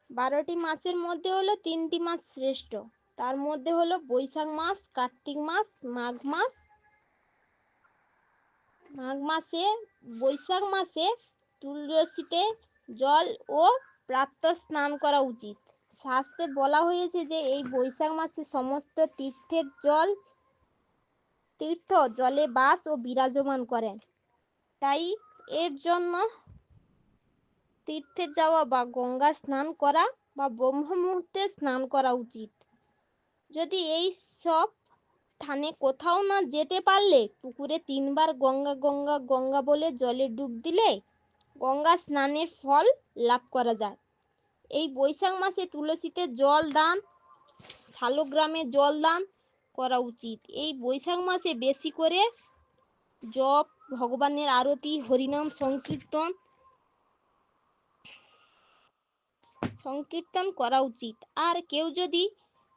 12টি মাসের মধ্যে হলো 3টি মাস শ্রেষ্ঠ। তার মধ্যে হলো বৈশাখ মাস, কার্তিক মাস, মাঘ মাস। বৈশাখ মাসে তুলসীতে জল ও প্রাতঃ স্নান করা উচিত। শাস্ত্রে বলা হয়েছে যে এই বৈশাখ মাসে সমস্ত তীর্থ জলে বাস ও বিরাজমান করেন। তাই এর জন্য তীর্থে যাওয়া বা গঙ্গা স্নান করা বা ব্রহ্ম মুহূর্তে স্নান করা উচিত। যদি এই সব স্থানে কোথাও না যেতে পারলে পুকুরে 3বার গঙ্গা গঙ্গা গঙ্গা বলে জলে ডুব দিলে গঙ্গা স্নানের ফল লাভ করা যায়। এই বৈশাখ মাসে তুলসীতে জল দান, শালগ্রামে জল দান করা উচিত। এই বৈশাখ মাসে বেশি করে জপ, ভগবানের আরতি, হরিনাম সংকীর্তন করা উচিত। আর কেউ যদি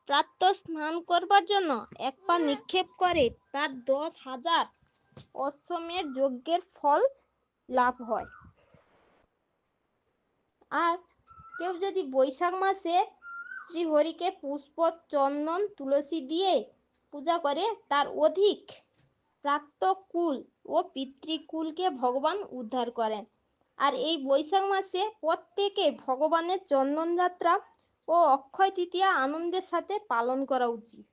প্রাতঃ স্নান করবার জন্য এক পা নিক্ষেপ করে তার 10,000 অশ্বমেধ যজ্ঞের ফল লাভ হয়। আর কেউ যদি বৈশাখ মাসে শ্রীহরিকে পুষ্প, চন্দন, তুলসী দিয়ে পূজা করে তার অধিক প্রাতঃকুল ও পিতৃকুলকে ভগবান উদ্ধার করেন। আর এই বৈশাখ মাসে প্রত্যেকে ভগবানের চন্দন যাত্রা ও অক্ষয় তৃতীয়া আনন্দের সাথে পালন করা উচিত।